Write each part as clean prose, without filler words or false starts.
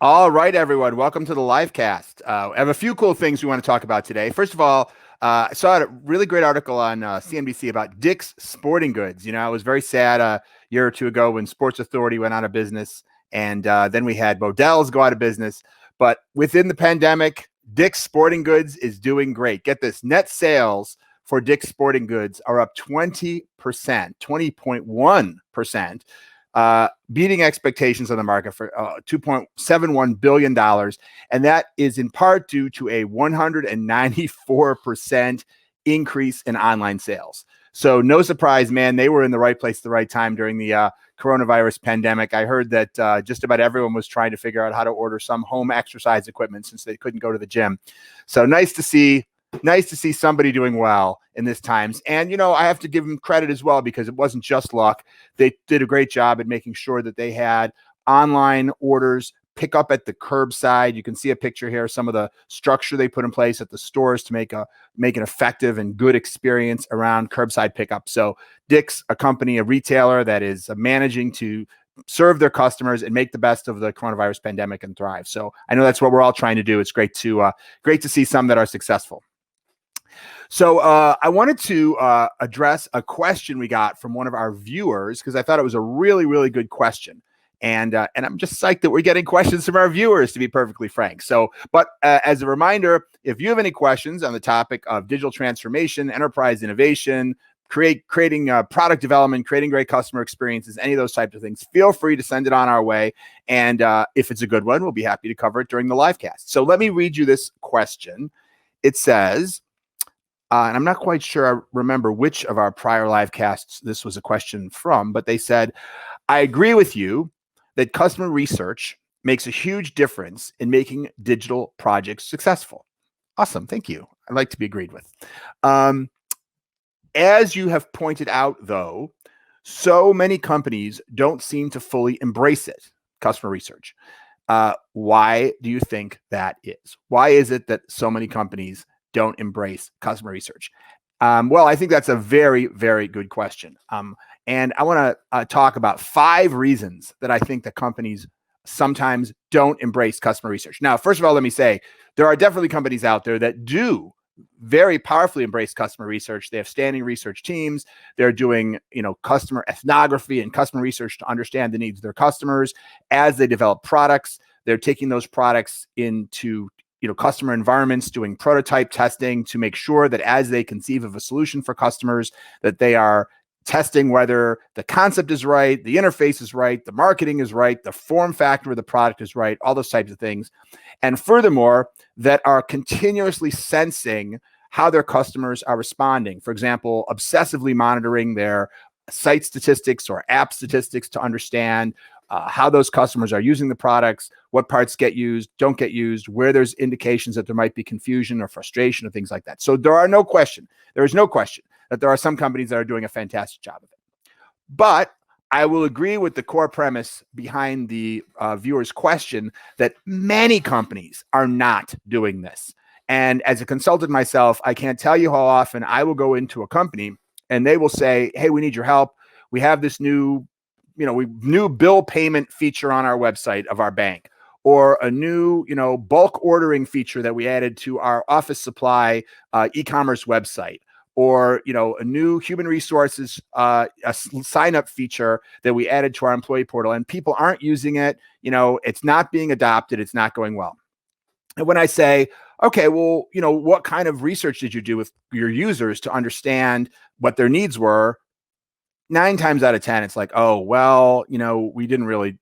All right, everyone. Welcome to the live cast. I have a few cool things we want to talk about today. First of all, I saw a really great article on CNBC about Dick's Sporting Goods. I was very sad a year or two ago when Sports Authority went out of business, and then we had Modell's go out of business. But within the pandemic, Dick's Sporting Goods is doing great. Get this, net sales for Dick's Sporting Goods are up 20%, 20.1%, beating expectations on the market for $2.71 billion. And that is in part due to a 194% increase in online sales. So no surprise, man, they were in the right place at the right time during the coronavirus pandemic. I heard that just about everyone was trying to figure out how to order some home exercise equipment since they couldn't go to the gym. So nice to see somebody doing well in this times. And, I have to give them credit as well, because it wasn't just luck. They did a great job at making sure that they had online orders pick up at the curbside. You can see a picture here, some of the structure they put in place at the stores to make an effective and good experience around curbside pickup. So Dick's, a company, a retailer that is managing to serve their customers and make the best of the coronavirus pandemic and thrive. So I know that's what we're all trying to do. It's great to see some that are successful. So I wanted to address a question we got from one of our viewers, because I thought it was a really, really good question. And I'm just psyched that we're getting questions from our viewers, to be perfectly frank. So, but as a reminder, if you have any questions on the topic of digital transformation, enterprise innovation, creating product development, creating great customer experiences, any of those types of things, feel free to send it on our way. And if it's a good one, we'll be happy to cover it during the live cast. So let me read you this question. It says, and I'm not quite sure I remember which of our prior live casts this was a question from, but they said, I agree with you that customer research makes a huge difference in making digital projects successful. Awesome. Thank you. I'd like to be agreed with. As you have pointed out, though, so many companies don't seem to fully embrace it, customer research. Why do you think that is? Why is it that so many companies don't embrace customer research? Well, I think that's a very, very good question. And I want to talk about 5 reasons that I think that companies sometimes don't embrace customer research. Now, first of all, let me say, there are definitely companies out there that do very powerfully embrace customer research. They have standing research teams. They're doing, customer ethnography and customer research to understand the needs of their customers as they develop products. They're taking those products into customer environments, doing prototype testing to make sure that as they conceive of a solution for customers, that they are testing whether the concept is right, the interface is right, the marketing is right, the form factor of the product is right, all those types of things. And furthermore, that are continuously sensing how their customers are responding. For example, obsessively monitoring their site statistics or app statistics to understand how those customers are using the products, what parts get used, don't get used, where there's indications that there might be confusion or frustration or things like that. So there is no question that there are some companies that are doing a fantastic job of it. But I will agree with the core premise behind the viewer's question that many companies are not doing this. And as a consultant myself, I can't tell you how often I will go into a company and they will say, hey, we need your help. We have this new bill payment feature on our website of our bank, or a new, bulk ordering feature that we added to our office supply e-commerce website, or, a new human resources a sign-up feature that we added to our employee portal, and people aren't using it. It's not being adopted. It's not going well. And when I say, okay, well, what kind of research did you do with your users to understand what their needs were? 9 times out of 10, it's like, oh, well, we really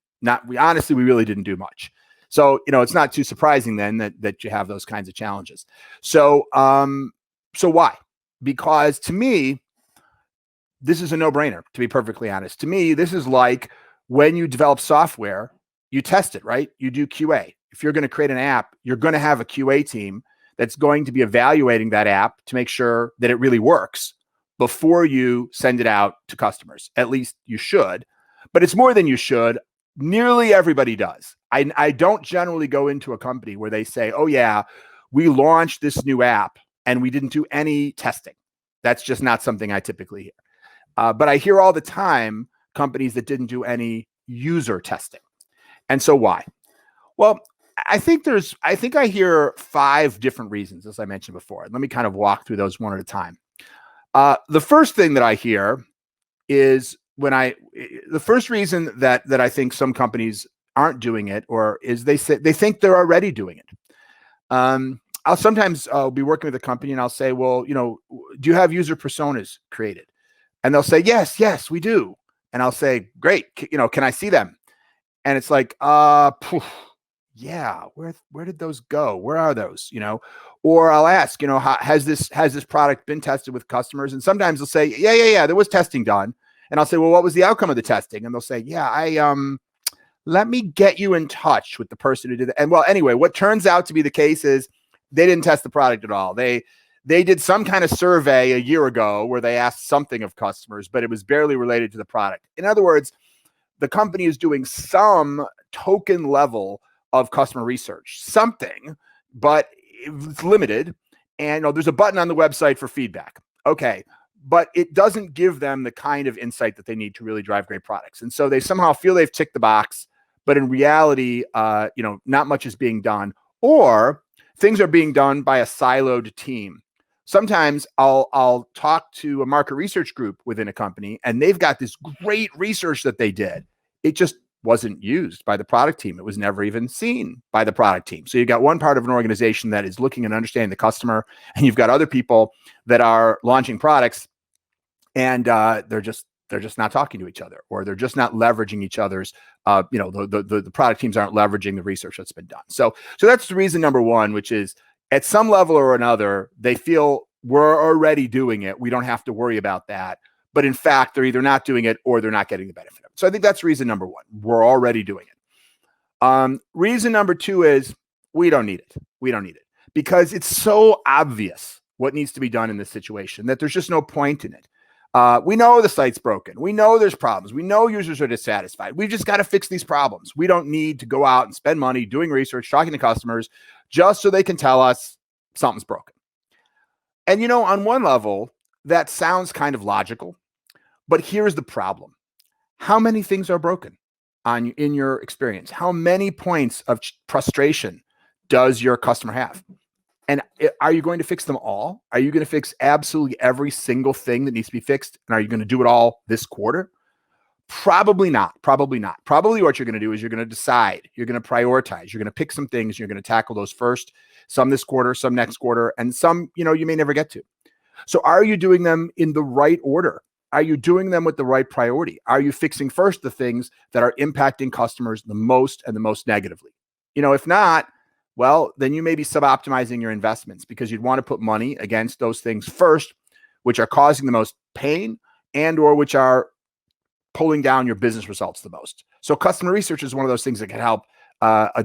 didn't do much. So, it's not too surprising then that you have those kinds of challenges. So why? Because to me, this is a no-brainer, to be perfectly honest. To me, this is like when you develop software, you test it, right? You do QA. If you're going to create an app, you're going to have a QA team that's going to be evaluating that app to make sure that it really works before you send it out to customers. At least you should, but it's more than you should. Nearly everybody does. I don't generally go into a company where they say, oh yeah, we launched this new app and we didn't do any testing. That's just not something I typically hear. But I hear all the time companies that didn't do any user testing. And so why? Well, I think I hear 5 different reasons, as I mentioned before. Let me kind of walk through those one at a time. The first thing that I hear is the first reason that I think some companies aren't doing it, or is they think they're already doing it. I'll sometimes be working with a company and I'll say, well, do you have user personas created? And they'll say, yes, we do. And I'll say, great, can I see them? And it's like, yeah, where did those go? Where are those? Or I'll ask, has this product been tested with customers? And sometimes they'll say, yeah, there was testing done. And I'll say, well, what was the outcome of the testing? And they'll say, yeah, let me get you in touch with the person who did it. And well, anyway, what turns out to be the case is they didn't test the product at all. They did some kind of survey a year ago where they asked something of customers, but it was barely related to the product. In other words, the company is doing some token level of customer research, something, but it's limited. And there's a button on the website for feedback. Okay. But it doesn't give them the kind of insight that they need to really drive great products. And so they somehow feel they've ticked the box, but in reality, not much is being done, or things are being done by a siloed team. Sometimes I'll talk to a market research group within a company, and they've got this great research that they did. It just wasn't used by the product team. It was never even seen by the product team. So you've got one part of an organization that is looking and understanding the customer, and you've got other people that are launching products, and they're just not talking to each other, or they're just not leveraging each other's. The product teams aren't leveraging the research that's been done. So that's the reason number one, which is at some level or another, they feel we're already doing it. We don't have to worry about that. But in fact, they're either not doing it or they're not getting the benefit of it. So I think that's reason number one. We're already doing it. Reason number two is we don't need it. We don't need it because it's so obvious what needs to be done in this situation that there's just no point in it. We know the site's broken. We know there's problems. We know users are dissatisfied. We've just got to fix these problems. We don't need to go out and spend money doing research, talking to customers, just so they can tell us something's broken. And, on one level, that sounds kind of logical, but here's the problem. How many things are broken in your experience? How many points of frustration does your customer have? And are you going to fix them all? Are you going to fix absolutely every single thing that needs to be fixed? And are you going to do it all this quarter? Probably not. Probably what you're going to do is you're going to decide, you're going to prioritize, you're going to pick some things, you're going to tackle those first, some this quarter, some next quarter, and some, you may never get to. So are you doing them in the right order? Are you doing them with the right priority? Are you fixing first the things that are impacting customers the most and the most negatively? If not, well, then you may be suboptimizing your investments because you'd want to put money against those things first, which are causing the most pain and or which are pulling down your business results the most. So customer research is one of those things that can help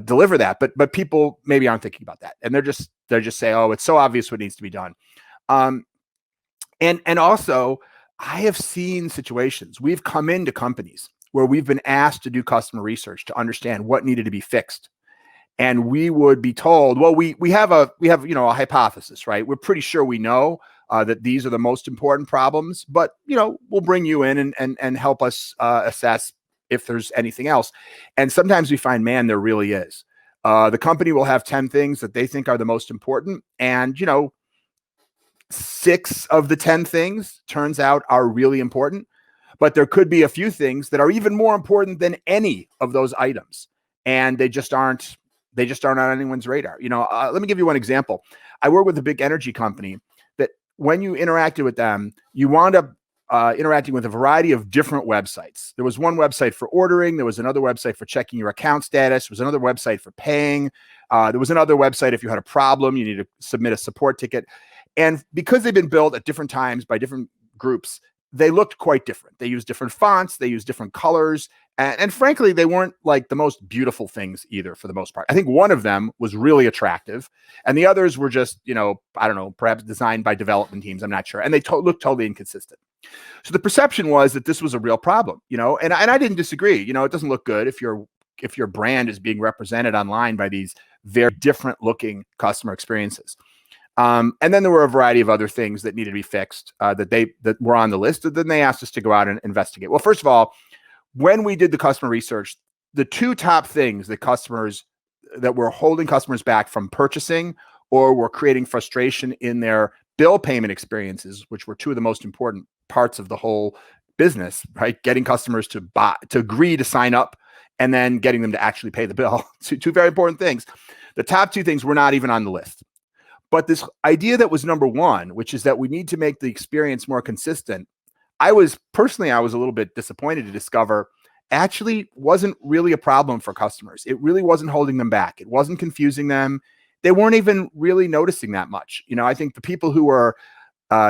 deliver that, but people maybe aren't thinking about that, and they're just saying, oh, it's so obvious what needs to be done. And also, I have seen situations. We've come into companies where we've been asked to do customer research to understand what needed to be fixed. And we would be told, well, we have a hypothesis, right? We're pretty sure we know that these are the most important problems, but we'll bring you in and help us assess if there's anything else. And sometimes we find, man, there really is. The company will have 10 things that they think are the most important, and 6 of the 10 things turns out are really important, but there could be a few things that are even more important than any of those items, and they just aren't on anyone's radar. Let me give you one example. I work with a big energy company that when you interacted with them, you wound up interacting with a variety of different websites. There was one website for ordering. There was another website for checking your account status. There was another website for paying. There was another website if you had a problem, you need to submit a support ticket. And because they've been built at different times by different groups, they looked quite different. They used different fonts. They used different colors. And frankly, they weren't like the most beautiful things either for the most part. I think one of them was really attractive. And the others were just, I don't know, perhaps designed by development teams. I'm not sure. And they looked totally inconsistent. So the perception was that this was a real problem, and I didn't disagree. It doesn't look good if your brand is being represented online by these very different looking customer experiences. And then there were a variety of other things that needed to be fixed that were on the list. Then they asked us to go out and investigate. Well, first of all, when we did the customer research, the 2 top things that customers that we're holding customers back from purchasing, or we're creating frustration in their bill payment experiences, which were two of the most important parts of the whole business, right? Getting customers to agree to sign up and then getting them to actually pay the bill. Two very important things. The top two things were not even on the list. But this idea that was number one, which is that we need to make the experience more consistent, I was a little bit disappointed to discover actually wasn't really a problem for customers. It really wasn't holding them back. It wasn't confusing them. They weren't even really noticing that much. I think the people who were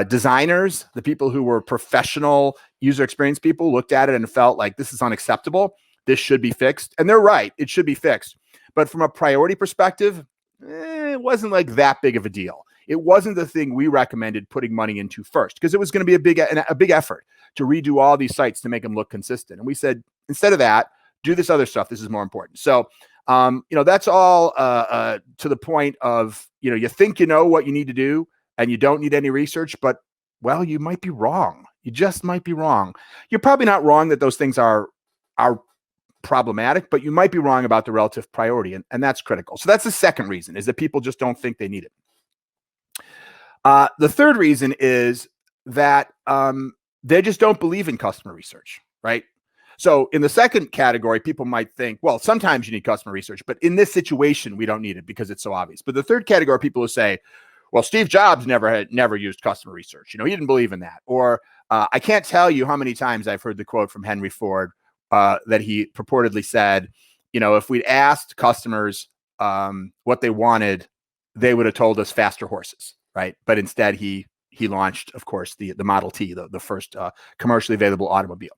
designers, the people who were professional user experience people looked at it and felt like this is unacceptable. This should be fixed. And they're right. It should be fixed. But from a priority perspective, it wasn't like that big of a deal. It wasn't the thing we recommended putting money into first, because it was going to be a big effort to redo all these sites to make them look consistent. And we said, instead of that, do this other stuff. This is more important. So, that's all to the point of, you think you know what you need to do and you don't need any research, but, well, you might be wrong. You just might be wrong. You're probably not wrong that those things are problematic, but you might be wrong about the relative priority, and that's critical. So that's the second reason, is that people just don't think they need it. The third reason is that they just don't believe in customer research, right? So in the second category, people might think, well, sometimes you need customer research, but in this situation, we don't need it because it's so obvious. But the third category, people who say, well, Steve Jobs never used customer research. He didn't believe in that. Or I can't tell you how many times I've heard the quote from Henry Ford that he purportedly said, if we'd asked customers what they wanted, they would have told us faster horses, right? But instead, he launched, of course, the Model T, the first commercially available automobile.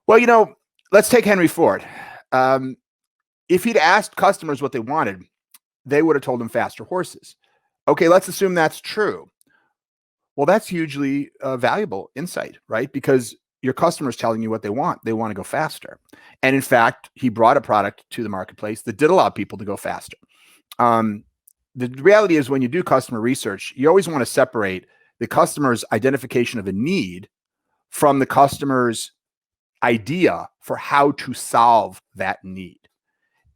Well, let's take Henry Ford. If he'd asked customers what they wanted, they would have told him faster horses. Okay, let's assume that's true. Well, that's hugely valuable insight, right? Because your customer's telling you what they want. They want to go faster. And in fact, he brought a product to the marketplace that did allow people to go faster. The reality is, when you do customer research, you always want to separate the customer's identification of a need from the customer's idea for how to solve that need.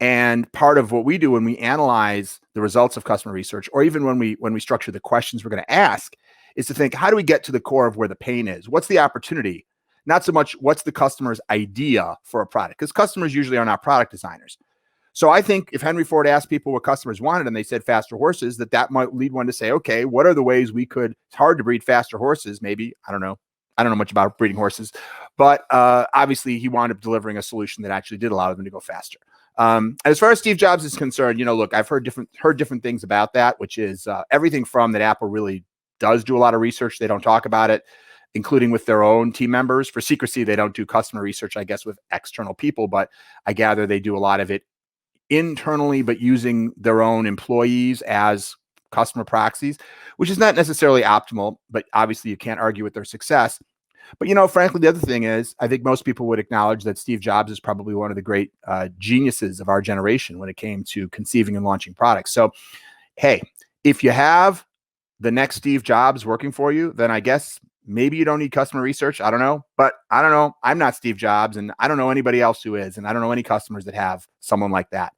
And part of what we do when we analyze the results of customer research, or even when we structure the questions we're going to ask, is to think, how do we get to the core of where the pain is? What's the opportunity? Not so much what's the customer's idea for a product, because customers usually are not product designers. So I think if Henry Ford asked people what customers wanted and they said faster horses, that might lead one to say, okay, what are the ways we could, it's hard to breed faster horses. Maybe, I don't know much about breeding horses, but obviously he wound up delivering a solution that actually did allow them to go faster. As far as Steve Jobs is concerned, look, I've heard different things about that, which is everything from that Apple really does do a lot of research. They don't talk about it, including with their own team members. For secrecy, they don't do customer research, I guess, with external people, but I gather they do a lot of it internally, but using their own employees as customer proxies, which is not necessarily optimal, but obviously you can't argue with their success. But, frankly, the other thing is, I think most people would acknowledge that Steve Jobs is probably one of the great geniuses of our generation when it came to conceiving and launching products. So, hey, if you have the next Steve Jobs working for you, then I guess maybe you don't need customer research. I don't know. But I don't know. I'm not Steve Jobs, and I don't know anybody else who is, and I don't know any customers that have someone like that.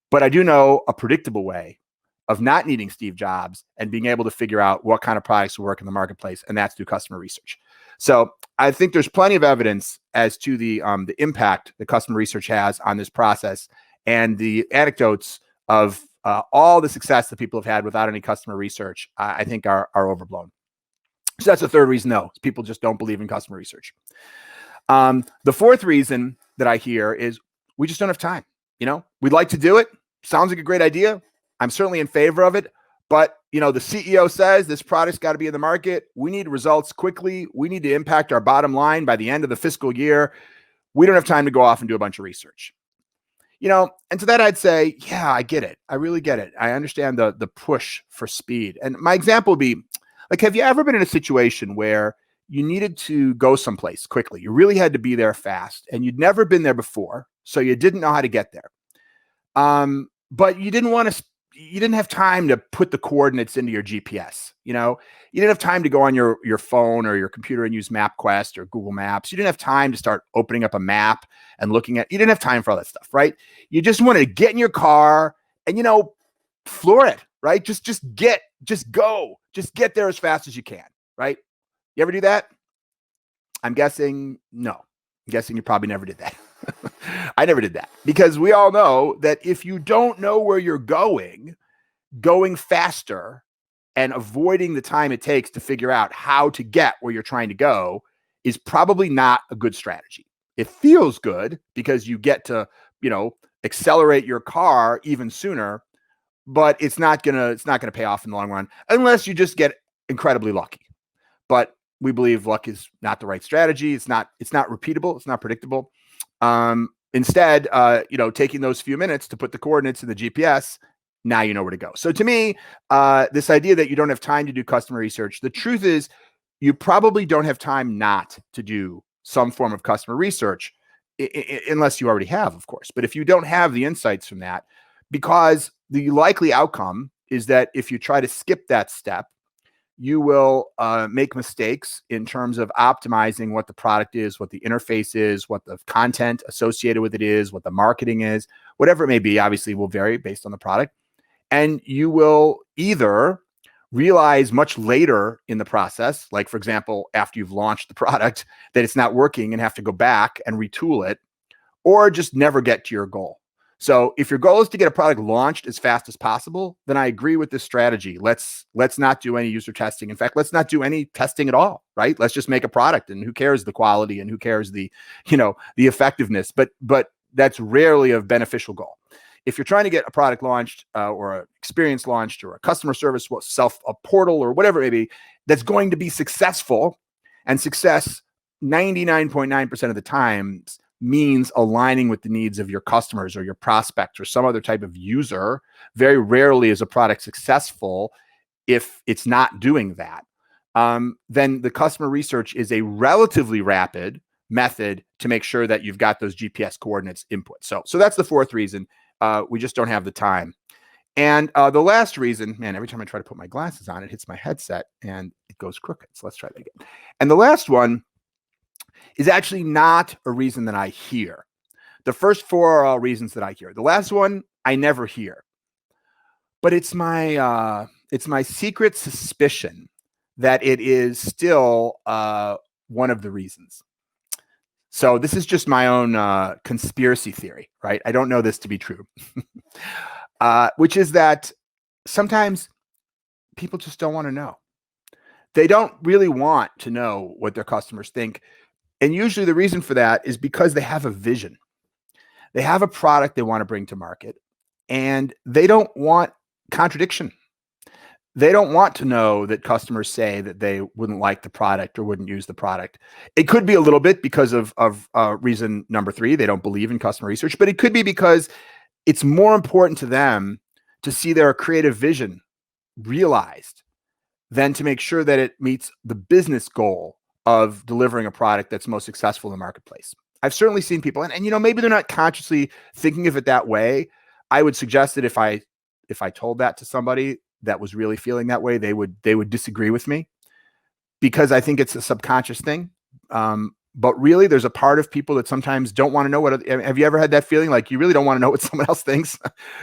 But I do know a predictable way of not needing Steve Jobs and being able to figure out what kind of products will work in the marketplace, and that's through customer research. So I think there's plenty of evidence as to the impact that customer research has on this process, and the anecdotes of all the success that people have had without any customer research, I think are overblown. So that's the third reason, though. People just don't believe in customer research. The fourth reason that I hear is we just don't have time. We'd like to do it. Sounds like a great idea. I'm certainly in favor of it. But, the CEO says this product's got to be in the market. We need results quickly. We need to impact our bottom line by the end of the fiscal year. We don't have time to go off and do a bunch of research. And to that I'd say, yeah, I get it. I really get it. I understand the push for speed. And my example would be, like, have you ever been in a situation where you needed to go someplace quickly? You really had to be there fast, and you'd never been there before, so you didn't know how to get there. But you didn't want to you didn't have time to put the coordinates into your GPS. You didn't have time to go on your phone or your computer and use MapQuest or Google Maps. You didn't have time to start opening up a map and you didn't have time for all that stuff, right? You just wanted to get in your car and, floor it, right? Just go, just get there as fast as you can, right? You ever do that? I'm guessing no. I'm guessing you probably never did that. I never did that, because we all know that if you don't know where you're going faster and avoiding the time it takes to figure out how to get where you're trying to go is probably not a good strategy. It feels good because you get to, accelerate your car even sooner, but it's not gonna pay off in the long run unless you just get incredibly lucky. But we believe luck is not the right strategy. It's not repeatable. It's not predictable. Instead, taking those few minutes to put the coordinates in the GPS, now you know where to go. So to me, this idea that you don't have time to do customer research, the truth is you probably don't have time not to do some form of customer research, unless you already have, of course. But if you don't have the insights from that, because the likely outcome is that if you try to skip that step, you will make mistakes in terms of optimizing what the product is, what the interface is, what the content associated with it is, what the marketing is, whatever it may be. Obviously, will vary based on the product. And you will either realize much later in the process, like, for example, after you've launched the product, that it's not working and have to go back and retool it, or just never get to your goal. So if your goal is to get a product launched as fast as possible, then I agree with this strategy. Let's not do any user testing. In fact, let's not do any testing at all, right? Let's just make a product, and who cares the quality and who cares the effectiveness, but that's rarely a beneficial goal. If you're trying to get a product launched or an experience launched or a customer service, a portal or whatever it may be, that's going to be successful, and success 99.9% of the time means aligning with the needs of your customers or your prospects or some other type of user. Very rarely is a product successful if it's not doing that. Then the customer research is a relatively rapid method to make sure that you've got those GPS coordinates input. So that's the fourth reason. We just don't have the time. And the last reason, man, every time I try to put my glasses on, it hits my headset and it goes crooked. So let's try that again. And the last one is actually not a reason that I hear. The first four are all reasons that I hear. The last one I never hear. But it's my secret suspicion that it is still one of the reasons. So this is just my own conspiracy theory, right? I don't know this to be true, which is that sometimes people just don't want to know. They don't really want to know what their customers think. And usually the reason for that is because they have a vision. They have a product they want to bring to market, and they don't want contradiction. They don't want to know that customers say that they wouldn't like the product or wouldn't use the product. It could be a little bit because of reason number 3, they don't believe in customer research, but it could be because it's more important to them to see their creative vision realized than to make sure that it meets the business goal of delivering a product that's most successful in the marketplace. I've certainly seen people, and maybe they're not consciously thinking of it that way. I would suggest that if I told that to somebody that was really feeling that way, they would disagree with me, because I think it's a subconscious thing. But really, there's a part of people that sometimes don't want to know have you ever had that feeling? Like you really don't want to know what someone else thinks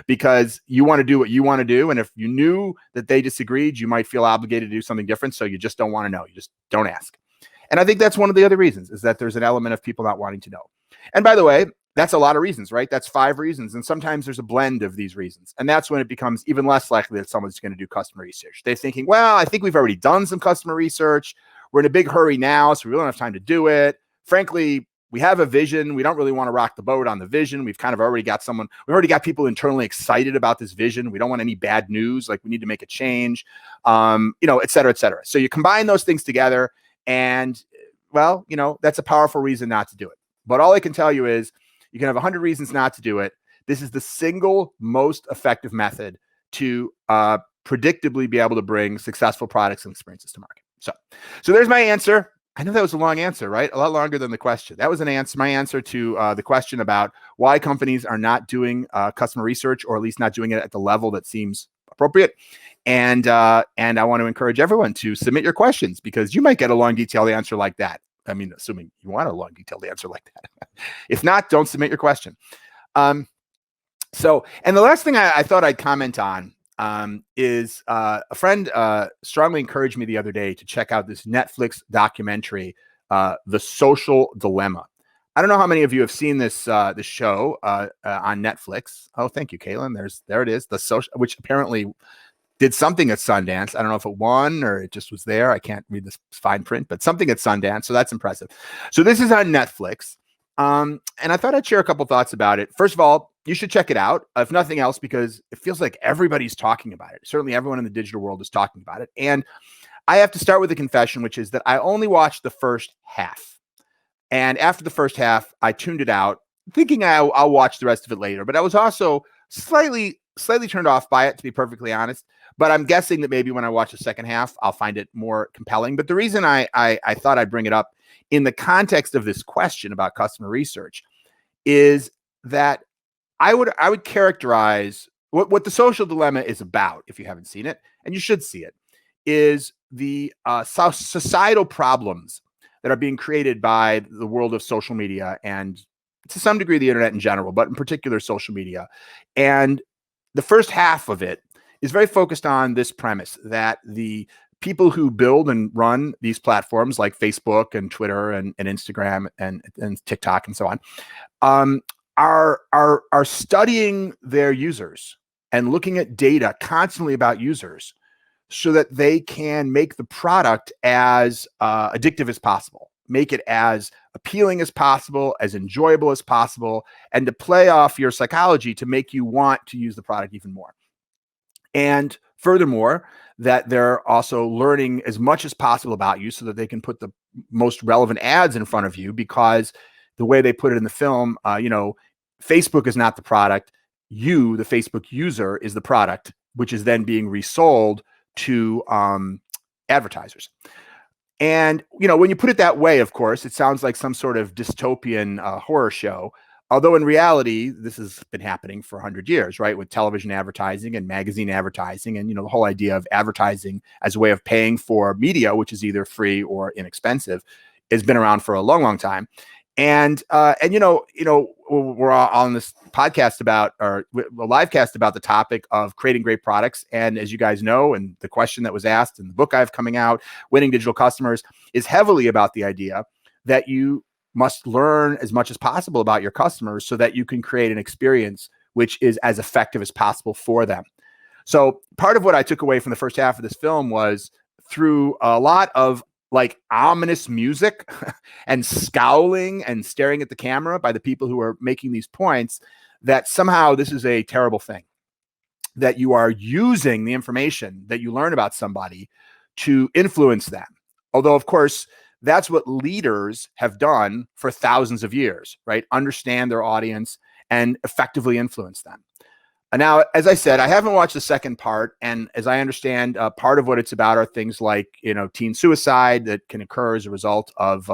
because you want to do what you want to do. And if you knew that they disagreed, you might feel obligated to do something different. So you just don't want to know. You just don't ask. And I think that's one of the other reasons, is that there's an element of people not wanting to know. And by the way, that's a lot of reasons, right? That's 5 reasons. And sometimes there's a blend of these reasons. And that's when it becomes even less likely that someone's going to do customer research. They're thinking, well, I think we've already done some customer research. We're in a big hurry now, so we don't have time to do it. Frankly, we have a vision. We don't really want to rock the boat on the vision. We've kind of already got people internally excited about this vision. We don't want any bad news. Like we need to make a change, et cetera, et cetera. So you combine those things together and, well, that's a powerful reason not to do it. But all I can tell you is you can have 100 reasons not to do it. This is the single most effective method to predictably be able to bring successful products and experiences to market. So there's my answer. I know that was a long answer, right? A lot longer than the question. That was my answer to the question about why companies are not doing customer research, or at least not doing it at the level that seems appropriate. And I want to encourage everyone to submit your questions, because you might get a long, detailed answer like that. I mean, assuming you want a long, detailed answer like that. If not, don't submit your question. And the last thing I thought I'd comment on is a friend strongly encouraged me the other day to check out this Netflix documentary, The Social Dilemma. I don't know how many of you have seen this show on Netflix. Oh, thank you, Caitlin. There it is. The Social, which apparently did something at Sundance. I don't know if it won or it just was there. I can't read this fine print, but something at Sundance. So that's impressive. So this is on Netflix. And I thought I'd share a couple thoughts about it. First of all, you should check it out, if nothing else, because it feels like everybody's talking about it. Certainly everyone in the digital world is talking about it. And I have to start with a confession, which is that I only watched the first half. And after the first half, I tuned it out, thinking I'll watch the rest of it later. But I was also slightly turned off by it, to be perfectly honest. But I'm guessing that maybe when I watch the second half, I'll find it more compelling. But the reason I thought I'd bring it up in the context of this question about customer research is that I would characterize what The Social Dilemma is about, if you haven't seen it, and you should see it, is the societal problems that are being created by the world of social media, and to some degree the internet in general, but in particular social media. And the first half of it is very focused on this premise that the people who build and run these platforms like Facebook and Twitter and Instagram and TikTok and so on are studying their users and looking at data constantly about users so that they can make the product as addictive as possible, make it as appealing as possible, as enjoyable as possible, and to play off your psychology to make you want to use the product even more. And furthermore, that they're also learning as much as possible about you so that they can put the most relevant ads in front of you, because the way they put it in the film, Facebook is not the product. You, the Facebook user, is the product, which is then being resold to advertisers. And, when you put it that way, of course, it sounds like some sort of dystopian horror show. Although in reality, this has been happening for 100 years, right? With television advertising and magazine advertising, and the whole idea of advertising as a way of paying for media, which is either free or inexpensive, has been around for a long, long time. And we're on this podcast about, or a live cast about, the topic of creating great products. And as you guys know, and the question that was asked in the book I have coming out, Winning Digital Customers, is heavily about the idea that you must learn as much as possible about your customers so that you can create an experience which is as effective as possible for them. So part of what I took away from the first half of this film was, through a lot of like ominous music and scowling and staring at the camera by the people who are making these points, that somehow this is a terrible thing, that you are using the information that you learn about somebody to influence them. Although, of course, that's what leaders have done for thousands of years, right? Understand their audience and effectively influence them. And now, as I said, I haven't watched the second part. And as I understand, part of what it's about are things like, teen suicide that can occur as a result of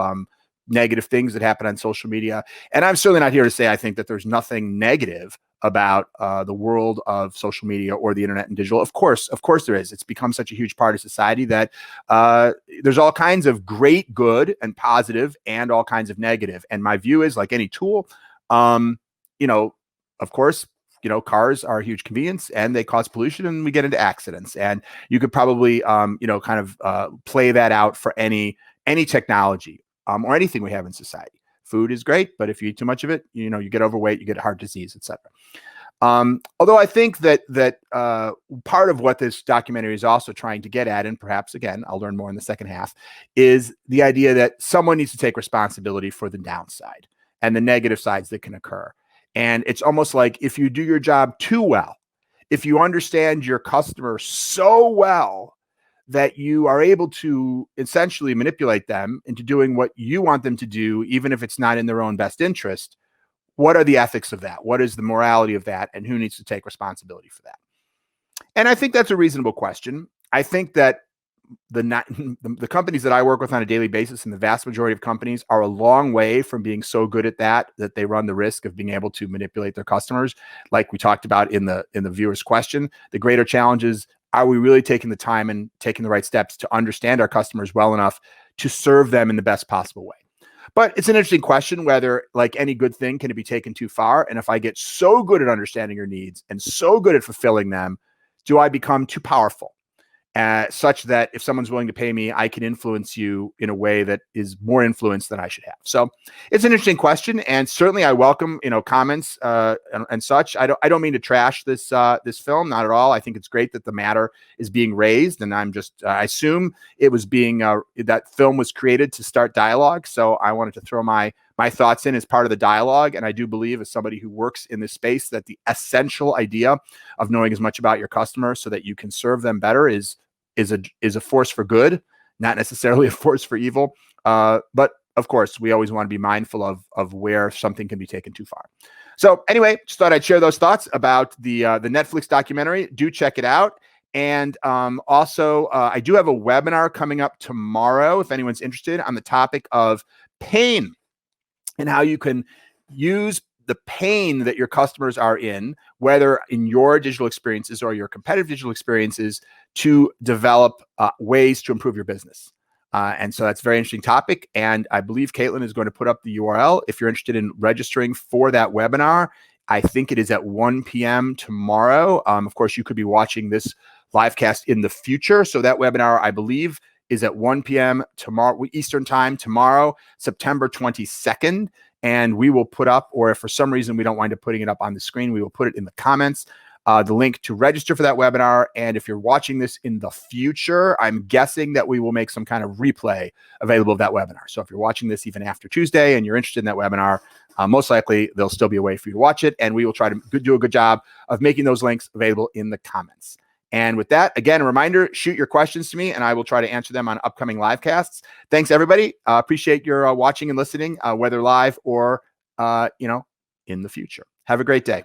negative things that happen on social media. And I'm certainly not here to say I think that there's nothing negative about the world of social media or the internet and digital. Of course there is. It's become such a huge part of society that there's all kinds of great good and positive and all kinds of negative. And my view is, like any tool, of course, cars are a huge convenience and they cause pollution and we get into accidents. And you could probably, play that out for any technology or anything we have in society. Food is great, but if you eat too much of it, you get overweight, you get heart disease, etc. Although I think that part of what this documentary is also trying to get at, and perhaps, again, I'll learn more in the second half, is the idea that someone needs to take responsibility for the downside and the negative sides that can occur. And it's almost like, if you do your job too well, if you understand your customer so well that you are able to essentially manipulate them into doing what you want them to do, even if it's not in their own best interest, what are the ethics of that? What is the morality of that? And who needs to take responsibility for that? And I think that's a reasonable question. I think that the companies that I work with on a daily basis, and the vast majority of companies, are a long way from being so good at that they run the risk of being able to manipulate their customers. Like we talked about in the viewer's question, the greater challenge is, are we really taking the time and taking the right steps to understand our customers well enough to serve them in the best possible way? But it's an interesting question whether, like any good thing, can it be taken too far? And if I get so good at understanding your needs and so good at fulfilling them, do I become too powerful? Such that if someone's willing to pay me, I can influence you in a way that is more influence than I should have. So it's an interesting question, and certainly I welcome comments and such. I don't mean to trash this film, not at all. I think it's great that the matter is being raised, and I assume it was being that film was created to start dialogue. So I wanted to throw my thoughts in as part of the dialogue. And I do believe, as somebody who works in this space, that the essential idea of knowing as much about your customer so that you can serve them better is a force for good, not necessarily a force for evil. But of course, we always want to be mindful of where something can be taken too far. So anyway, just thought I'd share those thoughts about the Netflix documentary. Do check it out. And also, I do have a webinar coming up tomorrow, if anyone's interested, on the topic of pain and how you can use the pain that your customers are in, whether in your digital experiences or your competitive digital experiences, to develop ways to improve your business. And so that's a very interesting topic. And I believe Caitlin is going to put up the URL if you're interested in registering for that webinar. I think it is at 1 p.m. tomorrow. Of course, you could be watching this live cast in the future. So that webinar, I believe, is at 1 p.m. tomorrow, Eastern time tomorrow, September 22nd. And we will put up, or if for some reason we don't wind up putting it up on the screen, we will put it in the comments, the link to register for that webinar. And if you're watching this in the future, I'm guessing that we will make some kind of replay available of that webinar. So if you're watching this even after Tuesday and you're interested in that webinar, most likely there'll still be a way for you to watch it. And we will try to do a good job of making those links available in the comments. And with that, again, a reminder, shoot your questions to me and I will try to answer them on upcoming live casts. Thanks, everybody. Appreciate your watching and listening, whether live or, in the future. Have a great day.